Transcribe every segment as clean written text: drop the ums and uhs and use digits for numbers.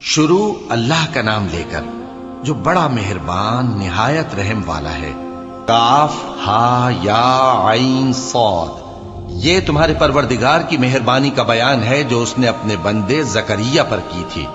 شروع اللہ کا نام لے کر جو بڑا مہربان نہایت رحم والا ہے۔ کاف ہا یا عین صاد، یہ تمہارے پروردگار کی مہربانی کا بیان ہے جو اس نے اپنے بندے زکریا پر کی تھی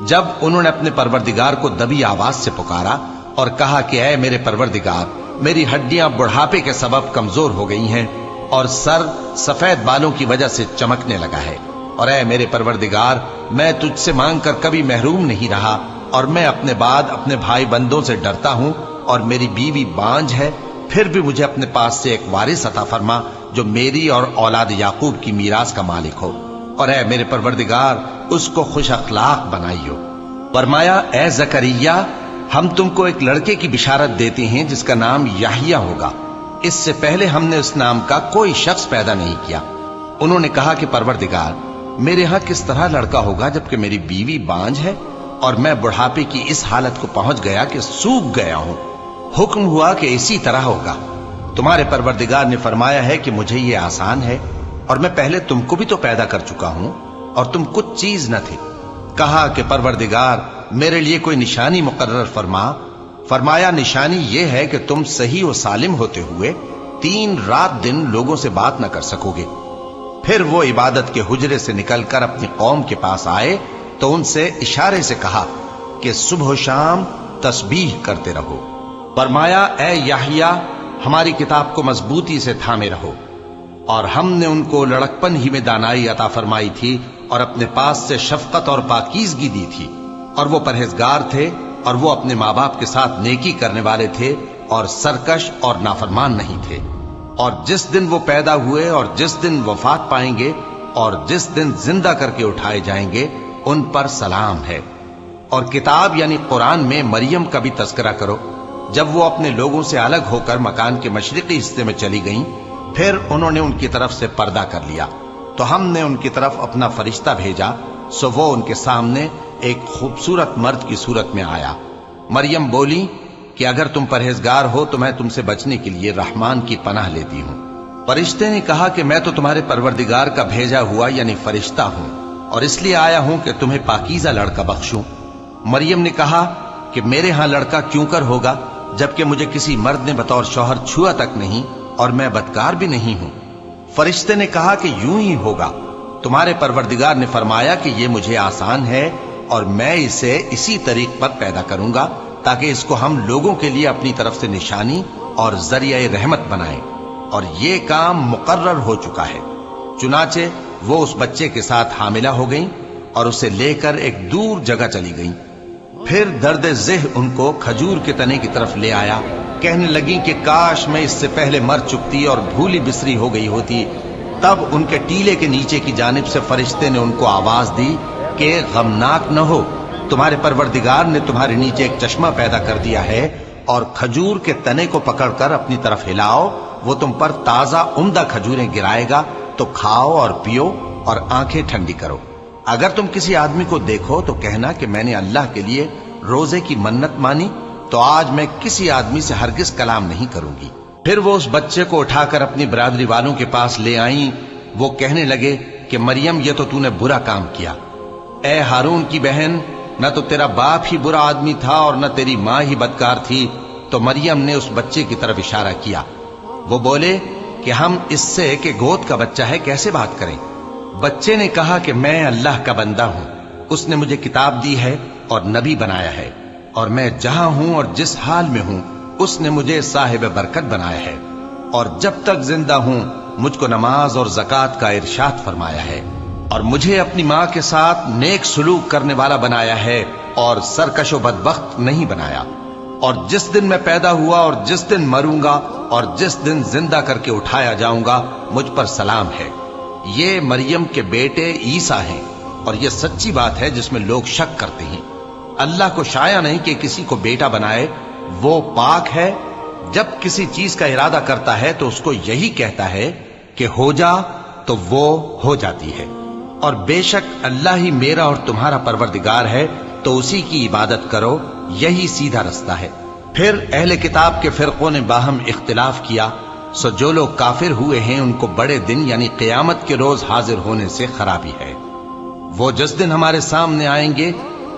جب انہوں نے اپنے پروردگار کو دبی آواز سے پکارا اور کہا کہ اے میرے پروردگار، میری ہڈیاں بڑھاپے کے سبب کمزور ہو گئی ہیں اور سر سفید بالوں کی وجہ سے چمکنے لگا ہے، اور اے میرے پروردگار، میں تجھ سے مانگ کر کبھی محروم نہیں رہا، اور میں اپنے بعد اپنے بھائی بندوں سے ڈرتا ہوں، اور میری بیوی بانجھ ہے، پھر بھی مجھے اپنے پاس سے ایک وارث عطا فرما جو میری اور اولاد یعقوب کی میراث کا مالک ہو، اور اے میرے پروردگار، اس کو خوش اخلاق بنائیو۔ فرمایا اے زکریا، ہم تم کو ایک لڑکے کی بشارت دیتے ہیں جس کا نام یحییٰ ہوگا، اس سے پہلے ہم نے اس نام کا کوئی شخص پیدا نہیں کیا۔ انہوں نے کہا کہ پروردگار، میرے ہاں کس طرح لڑکا ہوگا جبکہ میری بیوی بانجھ ہے اور میں بڑھاپے کی اس حالت کو پہنچ گیا کہ سوکھ گیا ہوں؟ حکم ہوا کہ اسی طرح ہوگا۔ تمہارے پروردگار نے فرمایا ہے کہ مجھے یہ آسان ہے، اور میں پہلے تم کو بھی تو پیدا کر چکا ہوں اور تم کچھ چیز نہ تھے۔ کہا کہ پروردگار، میرے لیے کوئی نشانی مقرر فرما۔ فرمایا نشانی یہ ہے کہ تم صحیح و سالم ہوتے ہوئے 3 رات دن لوگوں سے بات نہ کر سکو گے۔ پھر وہ عبادت کے حجرے سے نکل کر اپنی قوم کے پاس آئے تو ان سے اشارے سے کہا کہ صبح و شام تسبیح کرتے رہو۔ فرمایا اے یحییٰ، ہماری کتاب کو مضبوطی سے تھامے رہو، اور ہم نے ان کو لڑکپن ہی میں دانائی عطا فرمائی تھی اور اپنے پاس سے شفقت اور پاکیزگی دی تھی، اور وہ پرہیزگار تھے، اور وہ اپنے ماں باپ کے ساتھ نیکی کرنے والے تھے اور سرکش اور نافرمان نہیں تھے۔ اور جس دن وہ پیدا ہوئے اور جس دن وفات پائیں گے اور جس دن زندہ کر کے اٹھائے جائیں گے ان پر سلام ہے۔ اور کتاب یعنی قرآن میں مریم کا بھی تذکرہ کرو۔ جب وہ اپنے لوگوں سے الگ ہو کر مکان کے مشرقی حصے میں چلی گئیں، پھر انہوں نے ان کی طرف سے پردہ کر لیا، تو ہم نے ان کی طرف اپنا فرشتہ بھیجا، سو وہ ان کے سامنے ایک خوبصورت مرد کی صورت میں آیا۔ مریم بولی کہ اگر تم پرہیزگار ہو تو میں تم سے بچنے کے لیے رحمان کی پناہ لیتی ہوں۔ فرشتے نے کہا کہ میں تو تمہارے پروردگار کا بھیجا ہوا یعنی فرشتہ ہوں، اور اس لیے آیا ہوں کہ تمہیں پاکیزہ لڑکا بخشوں۔ مریم نے کہا کہ میرے ہاں لڑکا کیوں کر ہوگا جبکہ مجھے کسی مرد نے بطور شوہر چھوا تک نہیں اور میں بدکار بھی نہیں ہوں۔ فرشتے نے کہا کہ یوں ہی ہوگا۔ تمہارے پروردگار نے فرمایا کہ یہ مجھے آسان ہے اور میں اسے اسی طریق پر پیدا کروں گا تاکہ اس کو ہم لوگوں کے لیے اپنی طرف سے نشانی اور ذریعہ رحمت بنائیں، اور یہ کام مقرر ہو چکا ہے۔ چنانچہ وہ اس بچے کے ساتھ حاملہ ہو گئیں اور اسے لے کر ایک دور جگہ چلی گئیں۔ پھر درد ذہ ان کو کھجور کے تنے کی طرف لے آیا، کہنے لگیں کہ کاش میں اس سے پہلے مر چکتی اور بھولی بسری ہو گئی ہوتی۔ تب ان کے ٹیلے کے نیچے کی جانب سے فرشتے نے ان کو آواز دی کہ غمناک نہ ہو، تمہارے پروردگار نے تمہارے نیچے ایک چشمہ پیدا کر دیا ہے، اور کھجور کے تنے کو پکڑ کر اپنی طرف ہلاؤ، وہ تم پر تازہ عمدہ کھجوریں گرائے گا، تو کھاؤ اور پیو اور آنکھیں ٹھنڈی کرو۔ اگر تم کسی آدمی کو دیکھو تو کہنا کہ میں نے اللہ کے لیے روزے کی منت مانی، تو آج میں کسی آدمی سے ہرگز کلام نہیں کروں گی۔ پھر وہ اس بچے کو اٹھا کر اپنی برادری والوں کے پاس لے آئیں۔ وہ کہنے لگے کہ مریم، یہ تو نے برا کام کیا۔ اے ہارون کی بہن، نہ تو تیرا باپ ہی برا آدمی تھا اور نہ تیری ماں ہی بدکار تھی۔ تو مریم نے اس بچے کی طرف اشارہ کیا۔ وہ بولے کہ ہم اس سے کہ گود کا بچہ ہے کیسے بات کریں؟ بچے نے کہا کہ میں اللہ کا بندہ ہوں، اس نے مجھے کتاب دی ہے اور نبی بنایا ہے، اور میں جہاں ہوں اور جس حال میں ہوں اس نے مجھے صاحب برکت بنایا ہے، اور جب تک زندہ ہوں مجھ کو نماز اور زکوٰۃ کا ارشاد فرمایا ہے، اور مجھے اپنی ماں کے ساتھ نیک سلوک کرنے والا بنایا ہے اور سرکش و بدبخت نہیں بنایا، اور جس دن میں پیدا ہوا اور جس دن مروں گا اور جس دن زندہ کر کے اٹھایا جاؤں گا مجھ پر سلام ہے۔ یہ مریم کے بیٹے عیسیٰ ہیں، اور یہ سچی بات ہے جس میں لوگ شک کرتے ہیں۔ اللہ کو شایع نہیں کہ کسی کو بیٹا بنائے، وہ پاک ہے۔ جب کسی چیز کا ارادہ کرتا ہے تو اس کو یہی کہتا ہے کہ ہو جا، تو وہ ہو جاتی ہے۔ اور بے شک اللہ ہی میرا اور تمہارا پروردگار ہے، تو اسی کی عبادت کرو، یہی سیدھا رستہ ہے۔ پھر اہل کتاب کے فرقوں نے باہم اختلاف کیا، سو جو لوگ کافر ہوئے ہیں ان کو بڑے دن یعنی قیامت کے روز حاضر ہونے سے خرابی ہے۔ وہ جس دن ہمارے سامنے آئیں گے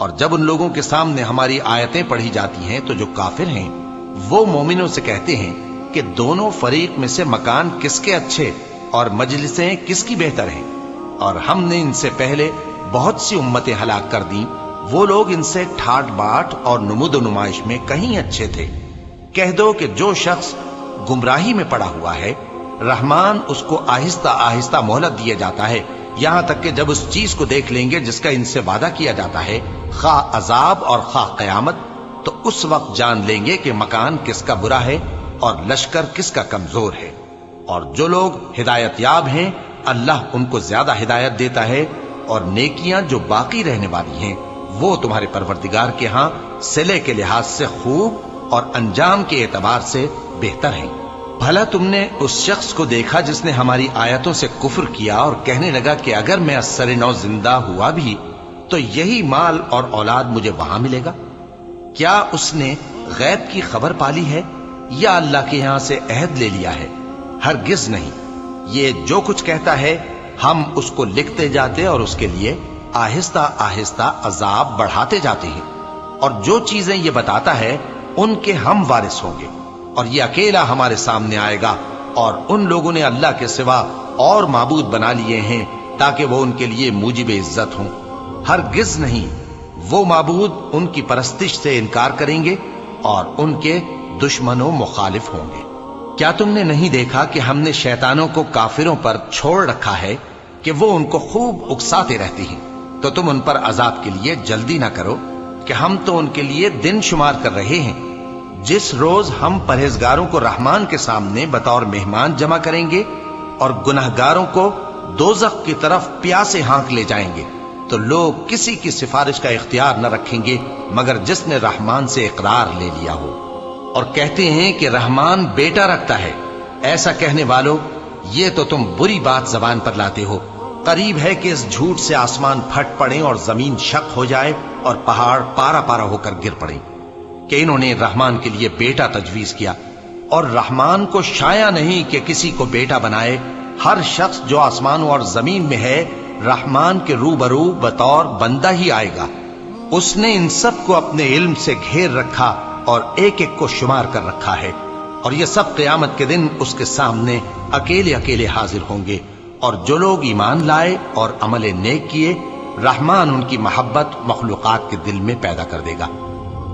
اور جب ان لوگوں کے سامنے ہماری آیتیں پڑھی جاتی ہیں تو جو کافر ہیں وہ مومنوں سے کہتے ہیں کہ دونوں فریق میں سے مکان کس کے اچھے اور مجلسیں کس کی بہتر ہیں، اور ہم نے ان سے پہلے بہت سی امتیں ہلاک کر دیں، وہ لوگ ان سے ٹھاٹ باٹ اور نمود و نمائش میں کہیں اچھے تھے۔ کہہ دو کہ جو شخص گمراہی میں پڑا ہوا ہے، رحمان اس کو آہستہ آہستہ مہلت دیا جاتا ہے، یہاں تک کہ جب اس چیز کو دیکھ لیں گے جس کا ان سے وعدہ کیا جاتا ہے، خواہ عذاب اور خواہ قیامت، تو اس وقت جان لیں گے کہ مکان کس کا برا ہے اور لشکر کس کا کمزور ہے۔ اور جو لوگ ہدایت یاب ہیں اللہ ان کو زیادہ ہدایت دیتا ہے، اور نیکیاں جو باقی رہنے والی ہیں وہ تمہارے پروردگار کے ہاں صلے کے لحاظ سے خوب اور انجام کے اعتبار سے بہتر ہیں۔ بھلا تم نے اس شخص کو دیکھا جس نے ہماری آیتوں سے کفر کیا اور کہنے لگا کہ اگر میں ازسر نو زندہ ہوا بھی تو یہی مال اور اولاد مجھے وہاں ملے گا؟ کیا اس نے غیب کی خبر پالی ہے یا اللہ کے یہاں سے عہد لے لیا ہے؟ ہرگز نہیں، یہ جو کچھ کہتا ہے ہم اس کو لکھتے جاتے اور اس کے لیے آہستہ آہستہ عذاب بڑھاتے جاتے ہیں، اور جو چیزیں یہ بتاتا ہے ان کے ہم وارث ہوں گے، اور یہ اکیلا ہمارے سامنے آئے گا، اور ان لوگوں نے اللہ کے سوا اور معبود بنا لیے ہیں تاکہ وہ ان کے لیے موجب عزت ہوں۔ ہرگز نہیں، وہ معبود ان کی پرستش سے انکار کریں گے اور ان کے دشمن و مخالف ہوں گے۔ کیا تم نے نہیں دیکھا کہ ہم نے شیطانوں کو کافروں پر چھوڑ رکھا ہے کہ وہ ان کو خوب اکساتے رہتے ہیں؟ تو تم ان پر عذاب کے لیے جلدی نہ کرو کہ ہم تو ان کے لیے دن شمار کر رہے ہیں، جس روز ہم پرہیزگاروں کو رحمان کے سامنے بطور مہمان جمع کریں گے اور گناہگاروں کو دوزخ کی طرف پیاسے ہانک لے جائیں گے، تو لوگ کسی کی سفارش کا اختیار نہ رکھیں گے مگر جس نے رحمان سے اقرار لے لیا ہو، اور کہتے ہیں کہ رحمان بیٹا رکھتا ہے۔ ایسا کہنے والوں، یہ تو تم بری بات زبان پر لاتے ہو۔ قریب ہے کہ اس جھوٹ سے آسمان پھٹ پڑیں اور زمین شق ہو جائے اور پہاڑ پارا پارا ہو کر گر پڑیں کہ انہوں نے رحمان کے لیے بیٹا تجویز کیا، اور رحمان کو شایع نہیں کہ کسی کو بیٹا بنائے۔ ہر شخص جو آسمانوں اور زمین میں ہے رحمان کے روبرو بطور بندہ ہی آئے گا۔ اس نے ان سب کو اپنے علم سے گھیر رکھا اور ایک ایک کو شمار کر رکھا ہے، اور یہ سب قیامت کے دن اس کے سامنے اکیلے اکیلے حاضر ہوں گے۔ اور جو لوگ ایمان لائے اور عمل نیک کیے، رحمان ان کی محبت مخلوقات کے دل میں پیدا کر دے گا۔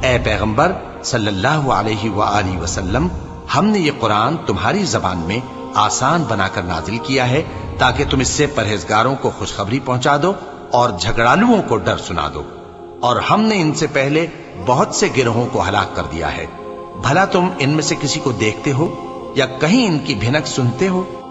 اے پیغمبر صلی اللہ علیہ وآلہ وسلم، ہم نے یہ قرآن تمہاری زبان میں آسان بنا کر نازل کیا ہے تاکہ تم اس سے پرہیزگاروں کو خوشخبری پہنچا دو اور جھگڑالوؤں کو ڈر سنا دو، اور ہم نے ان سے پہلے بہت سے گروہوں کو ہلاک کر دیا ہے۔ بھلا تم ان میں سے کسی کو دیکھتے ہو یا کہیں ان کی بھنک سنتے ہو؟